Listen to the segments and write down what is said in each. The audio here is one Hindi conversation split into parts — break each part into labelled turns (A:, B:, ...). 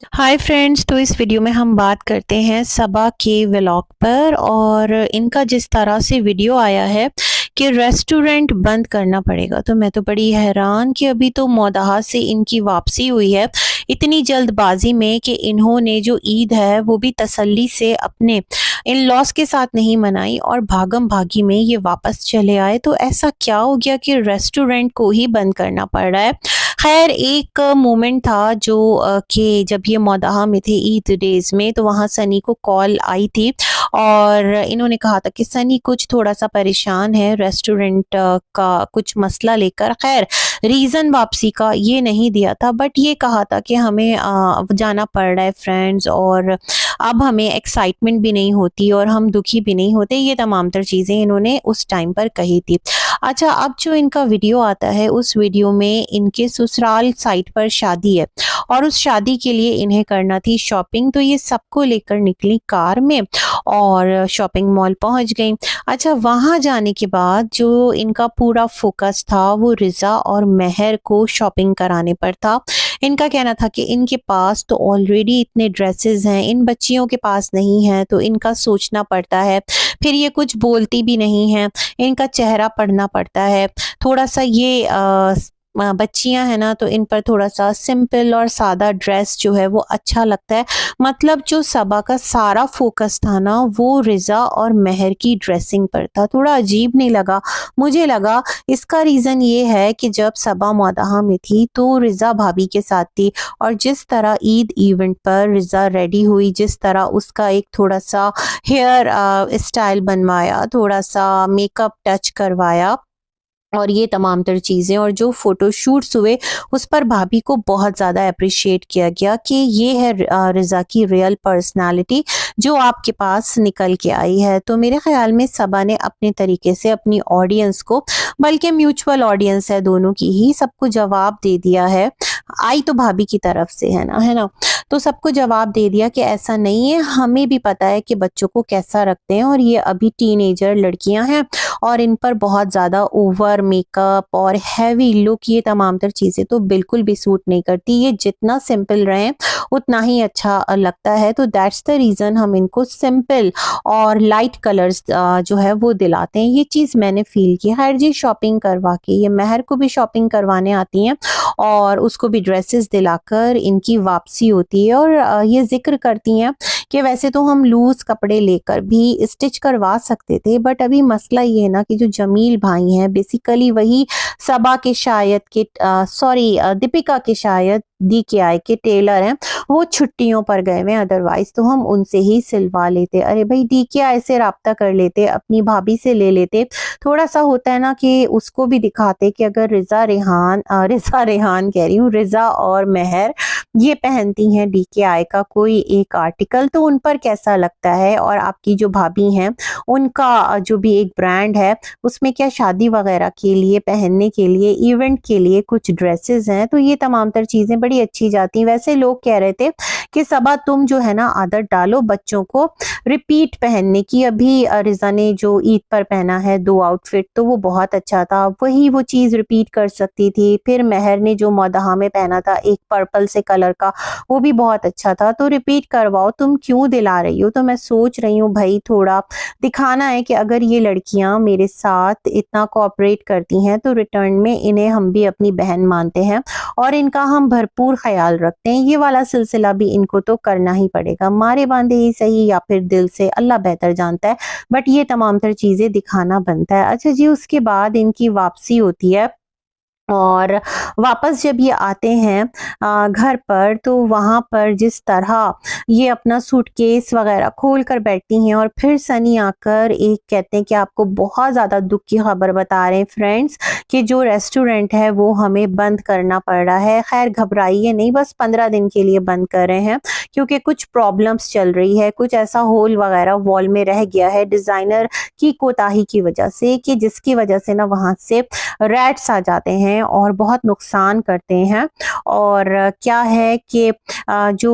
A: हाय फ्रेंड्स, तो इस वीडियो में हम बात करते हैं सबा के व्लॉग पर। और इनका जिस तरह से वीडियो आया है कि रेस्टोरेंट बंद करना पड़ेगा, तो मैं तो बड़ी हैरान कि अभी तो मौदहा से इनकी वापसी हुई है इतनी जल्दबाजी में कि इन्होंने जो ईद है वो भी तसल्ली से अपने इन लॉस के साथ नहीं मनाई और भागम भागी में ये वापस चले आए। तो ऐसा क्या हो गया कि रेस्टोरेंट को ही बंद करना पड़ रहा है। खैर, एक मोमेंट था जो कि जब ये मौदहा में थे ईद डेज़ में, तो वहाँ सनी को कॉल आई थी और इन्होंने कहा था कि सनी कुछ थोड़ा-सा परेशान है रेस्टोरेंट का कुछ मसला लेकर। खैर, रीज़न वापसी का ये नहीं दिया था, बट ये कहा था कि हमें जाना पड़ रहा है फ्रेंड्स, और अब हमें एक्साइटमेंट भी नहीं होती और हम दुखी भी नहीं होते। ये तमाम तर चीज़ें इन्होंने उस टाइम पर कही थी। अच्छा, अब जो इनका वीडियो आता है, उस वीडियो में इनके ससुराल साइड पर शादी है और उस शादी के लिए इन्हें करना थी शॉपिंग। तो ये सबको लेकर निकली कार में और शॉपिंग मॉल पहुंच गई। अच्छा, वहां जाने के बाद जो इनका पूरा फोकस था वो रिजा और मेहर को शॉपिंग कराने पर था। इनका कहना था कि इनके पास तो ऑलरेडी इतने ड्रेसेस हैं, इन बच्चियों के पास नहीं है, तो इनका सोचना पड़ता है। फिर ये कुछ बोलती भी नहीं है, इनका चेहरा पढ़ना पड़ता है। थोड़ा-सा ये बच्चियाँ हैं ना, तो इन पर थोड़ा-सा सिंपल और सादा ड्रेस जो है वो अच्छा लगता है। मतलब जो सबा का सारा फ़ोकस था ना, वो रिज़ा और मेहर की ड्रेसिंग पर था। थोड़ा अजीब नहीं लगा? मुझे लगा इसका रीज़न ये है कि जब सबा मौदहा में थी तो रिज़ा भाभी के साथ थी, और जिस तरह ईद इवेंट पर रिज़ा रेडी हुई, जिस तरह उसका एक थोड़ा-सा हेयर स्टाइल बनवाया, थोड़ा-सा मेकअप टच करवाया और ये तमाम तर चीज़ें, और जो फ़ोटोशूट्स हुए उस पर भाभी को बहुत ज़्यादा एप्रिशिएट किया गया कि ये है रिज़ा की रियल पर्सनैलिटी जो आपके पास निकल के आई है। तो मेरे ख़्याल में सबा ने अपने तरीके से अपनी ऑडियंस को, बल्कि म्यूचुअल ऑडियंस है दोनों की ही, सबको जवाब दे दिया है। आई तो भाभी की तरफ से है ना, है ना? तो सबको जवाब दे दिया कि ऐसा नहीं है, हमें भी पता है कि बच्चों को कैसा रखते हैं, और ये अभी टीनेजर लड़कियां हैं और इन पर बहुत ज़्यादा ओवर मेकअप और हैवी लुक, ये तमाम तर चीज़ें तो बिल्कुल भी सूट नहीं करती। ये जितना सिंपल रहें उतना ही अच्छा लगता है। तो दैट्स द रीज़न हम इनको सिंपल और लाइट कलर्स जो है वो दिलाते हैं। ये चीज़ मैंने फ़ील की। खैर जी, शॉपिंग करवा के ये मेहर को भी शॉपिंग करवाने आती हैं और उसको भी ड्रेसेस दिलाकर इनकी वापसी होती है। और ये ज़िक्र करती हैं कि वैसे तो हम लूज़ कपड़े लेकर भी स्टिच करवा सकते थे, बट अभी मसला ये है ना कि जो जमील भाई हैं, बेसिकली वही सबा के शायद के सॉरी दीपिका के शायद DKI के टेलर हैं, वो छुट्टियों पर गए हुए हैं। अदरवाइज तो हम उनसे ही सिलवा लेते। अरे भाई, DKI से राब्ता कर लेते, अपनी भाभी से ले लेते। थोड़ा सा होता है ना कि उसको भी दिखाते कि अगर रिजा रेहान कह रही हूँ, रिजा और मेहर ये पहनती हैं DKI का कोई एक आर्टिकल, तो उन पर कैसा लगता है। और आपकी जो भाभी हैं, उनका जो भी एक ब्रांड है, उसमें क्या शादी वगैरह के लिए पहनने के लिए, इवेंट के लिए कुछ ड्रेसेस हैं, तो ये तमाम तर चीज़ें बड़ी अच्छी जाती हैं। वैसे लोग कह रहे थे कि सबा तुम जो है ना आदत डालो बच्चों को रिपीट पहनने की। अभी रिजा ने जो ईद पर पहना है 2 आउटफिट, तो वो बहुत अच्छा था, वही वो चीज़ रिपीट कर सकती थी। फिर मेहर ने जो मौदहा में पहना था एक पर्पल से कलर का, वो भी बहुत अच्छा था। तो रिपीट करवाओ, तुम क्यों दिला रही हो? तो मैं सोच रही हूँ भाई, थोड़ा दिखाना है कि अगर ये लड़कियां मेरे साथ इतना कोऑपरेट करती हैं तो रिटर्न में इन्हें हम भी अपनी बहन मानते हैं और इनका हम भरपूर ख्याल रखते हैं। ये वाला सिलसिला भी इनको तो करना ही पड़ेगा, मारे बांधे ही सही या फिर दिल से, अल्लाह बेहतर जानता है, बट ये तमाम तर चीज़ें दिखाना बनता है। अच्छा जी, उसके बाद इनकी वापसी होती है और वापस जब ये आते हैं घर पर, तो वहाँ पर जिस तरह ये अपना सूटकेस वगैरह खोल कर बैठती हैं और फिर सनी आकर एक कहते हैं कि आपको बहुत ज़्यादा दुख की खबर बता रहे हैं फ्रेंड्स कि जो रेस्टोरेंट है वो हमें बंद करना पड़ रहा है। खैर, घबराइए नहीं, बस 15 दिन के लिए बंद कर रहे हैं क्योंकि कुछ प्रॉब्लम्स चल रही है, कुछ ऐसा होल वगैरह वॉल में रह गया है डिज़ाइनर की कोताही की वजह से, कि जिसकी वजह से ना वहाँ से रैट्स आ जाते हैं और बहुत नुकसान करते हैं। और क्या है कि जो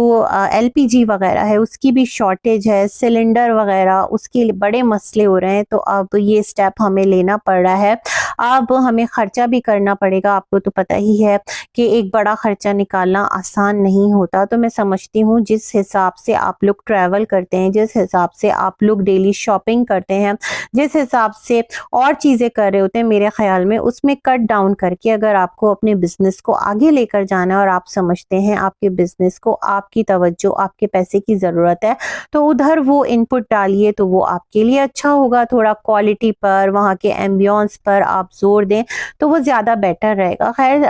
A: LPG वगैरह है उसकी भी शॉर्टेज है, सिलेंडर वगैरह उसके बड़े मसले हो रहे हैं, तो अब ये स्टेप हमें लेना पड़ रहा है। अब हमें खर्चा भी करना पड़ेगा, आपको तो पता ही है कि एक बड़ा खर्चा निकालना आसान नहीं होता। तो मैं समझती हूँ जिस हिसाब से आप लोग ट्रैवल करते हैं, जिस हिसाब से आप लोग डेली शॉपिंग करते हैं, जिस हिसाब से और चीज़ें कर रहे होते हैं, मेरे ख्याल में उसमें कट डाउन करके अगर आपको अपने बिजनेस को आगे लेकर जाना है और आप समझते हैं आपके बिजनेस को आपकी तवज्जो, आपके पैसे की ज़रूरत है, तो उधर वो इनपुट डालिए तो वो आपके लिए अच्छा होगा। थोड़ा क्वालिटी पर, वहाँ के एम्बियंस पर आप जोर दें तो वो ज़्यादा बेटर रहेगा। खैर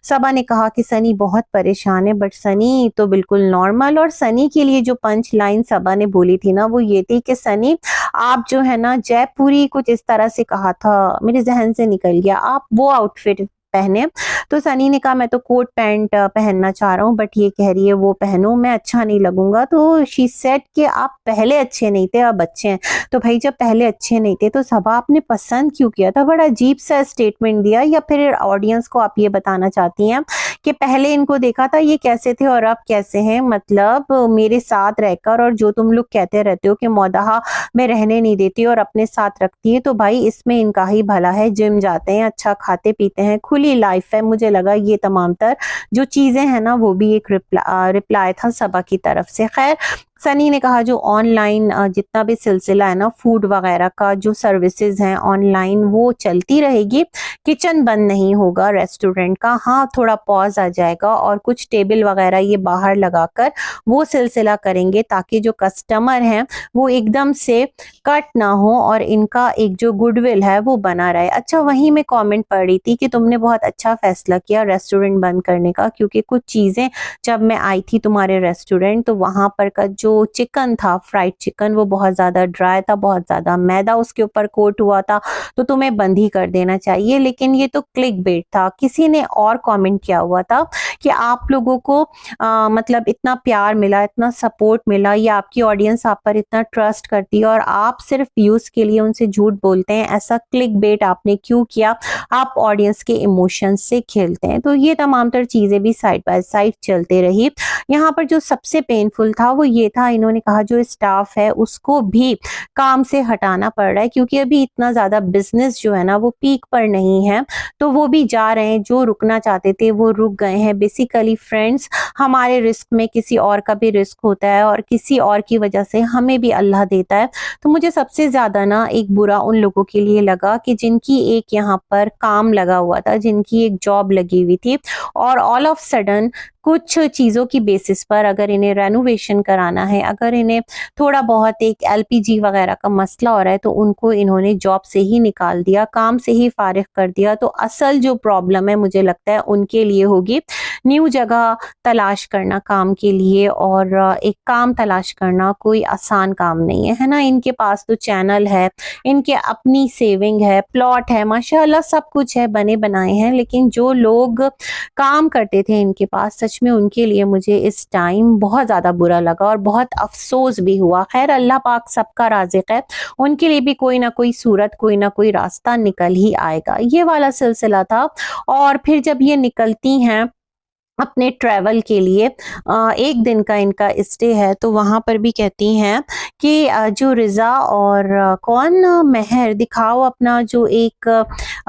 A: सबा ने कहा कि सनी बहुत परेशान है, बट सनी तो बिल्कुल नॉर्मल। और सनी के लिए जो पंच लाइन सबा ने बोली थी ना, वो ये थी कि सनी आप जो है ना जयपुरी, कुछ इस तरह से कहा था, मेरे जहन से निकल गया, आप वो आउटफिट पहने। तो सनी ने कहा मैं तो कोट पैंट पहनना चाह रहा हूँ, बट ये कह रही है वो पहनो, मैं अच्छा नहीं लगूंगा। तो शी सेड कि आप पहले अच्छे नहीं थे, अब अच्छे हैं। तो भाई जब पहले अच्छे नहीं थे तो सबा आपने पसंद क्यों किया था? बड़ा अजीब सा स्टेटमेंट दिया। या फिर ऑडियंस को आप ये बताना चाहती हैं कि पहले इनको देखा था ये कैसे थे और अब कैसे हैं? मतलब मेरे साथ रहकर, और जो तुम लोग कहते रहते हो कि मौदहा में रहने नहीं देती और अपने साथ रखती है, तो भाई इसमें इनका ही भला है। जिम जाते हैं, अच्छा खाते पीते हैं, खुली लाइफ है। मुझे लगा ये तमाम तर जो चीजें हैं ना वो भी एक रिप्लाई था सबा की तरफ से। खैर सनी ने कहा जो ऑनलाइन जितना भी सिलसिला है ना फूड वगैरह का, जो सर्विसेज हैं ऑनलाइन, वो चलती रहेगी, किचन बंद नहीं होगा रेस्टोरेंट का। हाँ थोड़ा पॉज आ जाएगा और कुछ टेबल वगैरह ये बाहर लगाकर वो सिलसिला करेंगे ताकि जो कस्टमर हैं वो एकदम से कट ना हो और इनका एक जो गुडविल है वो बना रहे। अच्छा वहीं मैं कमेंट पढ़ रही थी कि तुमने बहुत अच्छा फैसला किया रेस्टोरेंट बंद करने का, क्योंकि कुछ चीज़ें जब मैं आई थी तुम्हारे रेस्टोरेंट तो वहाँ पर का जो चिकन था, फ्राइड चिकन, वो बहुत ज़्यादा ड्राई था, बहुत ज़्यादा मैदा उसके ऊपर कोट हुआ था, तो तुम्हें बंद ही कर देना चाहिए। लेकिन ये तो क्लिक बेट था। किसी ने और कमेंट किया हुआ था कि आप लोगों को मतलब इतना प्यार मिला, इतना सपोर्ट मिला, या आपकी ऑडियंस आप पर इतना ट्रस्ट करती है और आप सिर्फ व्यूज़ के लिए उनसे झूठ बोलते हैं, ऐसा क्लिक बेट आपने क्यों किया? आप ऑडियंस के इमोशंस से खेलते हैं। तो ये तमाम तर चीज़ें भी साइड बाय साइड चलते रही। यहाँ पर जो सबसे पेनफुल था वो ये था, इन्होंने कहा जो स्टाफ है उसको भी काम से हटाना पड़ रहा है, क्योंकि अभी इतना ज़्यादा बिजनेस जो है ना वो पीक पर नहीं है, तो वो भी जा रहे हैं। जो रुकना चाहते थे वो रुक गए हैं। बेसिकली फ्रेंड्स, हमारे रिस्क में किसी और का भी रिस्क होता है और किसी और की वजह से हमें भी अल्लाह देता है। तो मुझे सबसे ज़्यादा ना एक बुरा उन लोगों के लिए लगा कि जिनकी एक यहाँ पर काम लगा हुआ था, जिनकी एक जॉब लगी हुई थी, और ऑल ऑफ सडन कुछ चीज़ों की बेसिस पर अगर इन्हें रेनोवेशन कराना है, अगर इन्हें थोड़ा बहुत एक एलपीजी वगैरह का मसला हो रहा है, तो उनको इन्होंने जॉब से ही निकाल दिया, काम से ही फारिग कर दिया। तो असल जो प्रॉब्लम है मुझे लगता है उनके लिए होगी। न्यू जगह तलाश करना काम के लिए, और एक काम तलाश करना कोई आसान काम नहीं है, है ना। इनके पास तो चैनल है, इनके अपनी सेविंग है, प्लॉट है, माशाल्लाह सब कुछ है, बने बनाए हैं। लेकिन जो लोग काम करते थे इनके पास, सच में उनके लिए मुझे इस टाइम बहुत ज़्यादा बुरा लगा और बहुत अफसोस भी हुआ। खैर अल्लाह पाक सबका राज़िक है, उनके लिए भी कोई ना कोई सूरत, कोई ना कोई रास्ता निकल ही आएगा। ये वाला सिलसिला था। और फिर जब ये निकलती हैं अपने ट्रैवल के लिए, एक दिन का इनका स्टे है, तो वहाँ पर भी कहती हैं कि जो रिज़ा और कौन महर, दिखाओ अपना जो एक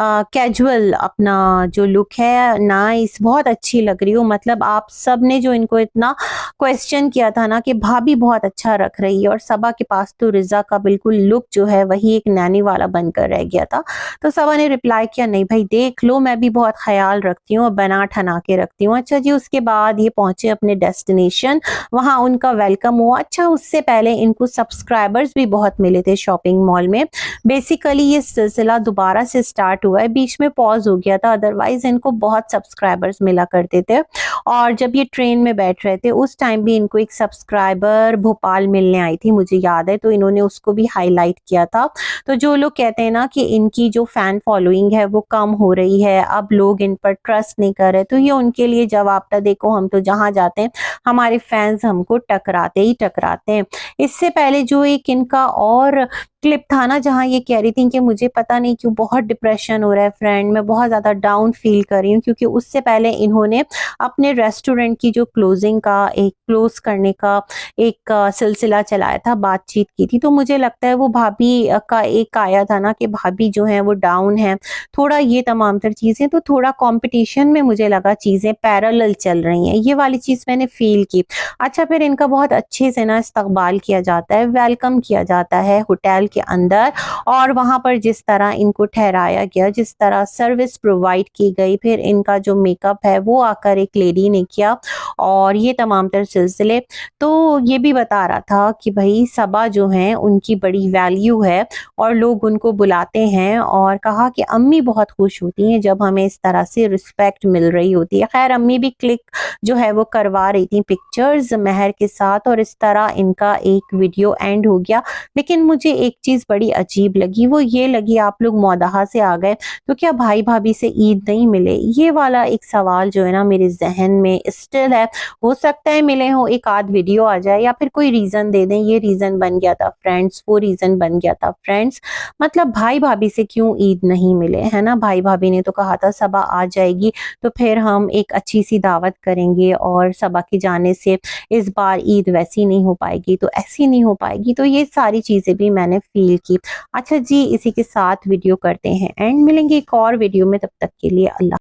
A: कैजुअल अपना जो लुक है, नाइस, बहुत अच्छी लग रही हो। मतलब आप सब ने जो इनको इतना क्वेश्चन किया था ना कि भाभी बहुत अच्छा रख रही है, और सबा के पास तो रिज़ा का बिल्कुल लुक जो है वही एक नैनी वाला बनकर रह गया था। तो सबा ने रिप्लाई किया नहीं भाई देख लो, मैं भी बहुत ख्याल रखती हूँ, बना ठना के रखती हूँ। अच्छा जी, उसके बाद ये पहुंचे अपने डेस्टिनेशन, वहां उनका वेलकम हुआ। अच्छा उससे पहले इनको सब्सक्राइबर्स भी बहुत मिले थे शॉपिंग मॉल में। बेसिकली ये सिलसिला दोबारा से स्टार्ट हुआ है, बीच में पॉज हो गया था, अदरवाइज इनको बहुत सब्सक्राइबर्स मिला करते थे। और जब ये ट्रेन में बैठ रहे थे उस टाइम भी इनको एक सब्सक्राइबर भोपाल मिलने आई थी, मुझे याद है, तो इन्होंने उसको भी हाईलाइट किया था। तो जो लोग कहते हैं ना कि इनकी जो फैन फॉलोइंग है वो कम हो रही है, अब लोग इन पर ट्रस्ट नहीं कर रहे, तो ये उनके लिए जवाब जवाब था, देखो हम तो जहाँ जाते हैं हमारे फैंस हमको टकराते ही टकराते हैं। इससे पहले जो एक इनका और क्लिप था ना, जहाँ ये कह रही थी कि मुझे पता नहीं क्यों बहुत डिप्रेशन हो रहा है फ्रेंड, मैं बहुत ज़्यादा डाउन फील कर रही हूँ, क्योंकि उससे पहले इन्होंने अपने रेस्टोरेंट की जो क्लोजिंग का एक क्लोज करने का एक सिलसिला चलाया था, बातचीत की थी। तो मुझे लगता है वो भाभी का एक आया था ना कि भाभी जो है वो डाउन है, थोड़ा ये तमाम तर चीज़ें, तो थोड़ा कंपटीशन में मुझे लगा चीज़ें पैरेलल चल रही हैं, ये वाली चीज़ मैंने फील की। अच्छा, फिर इनका बहुत अच्छे से ना इस्तकबाल किया जाता है, वेलकम किया जाता है होटल के अंदर, और वहाँ पर जिस तरह इनको ठहराया गया, जिस तरह सर्विस प्रोवाइड की गई, फिर इनका जो मेकअप है वो आकर एक लेडी ने किया, और ये तमाम तर सिलसिले। तो ये भी बता रहा था कि भाई सबा जो हैं उनकी बड़ी वैल्यू है और लोग उनको बुलाते हैं, और कहा कि अम्मी बहुत खुश होती हैं जब हमें इस तरह से रिस्पेक्ट मिल रही होती है। खैर अम्मी भी क्लिक जो है वो करवा रही थी पिक्चर्स महर के साथ, और इस तरह इनका एक वीडियो एंड हो गया। लेकिन मुझे एक चीज़ बड़ी अजीब लगी, वो ये लगी, आप लोग मौदहा से आ गए तो क्या भाई भाभी से ईद नहीं मिले? ये वाला एक सवाल जो है ना मेरे जहन में स्टिल है। हो सकता है मिले हो, एक आध वीडियो आ जाए, या फिर कोई रीज़न दे दें, ये रीज़न बन गया था फ्रेंड्स, वो रीज़न बन गया था फ्रेंड्स। मतलब भाई भाभी से क्यों ईद नहीं मिले, है ना? भाई भाभी ने तो कहा था सबा आ जाएगी तो फिर हम एक अच्छी सी दावत करेंगे, और सबा के जाने से इस बार ईद वैसी नहीं हो पाएगी, तो ऐसी नहीं हो पाएगी। तो ये सारी चीज़ें भी मैंने फील की। अच्छा जी, इसी के साथ वीडियो करते हैं एंड, मिलेंगे एक और वीडियो में, तब तक के लिए अल्लाह।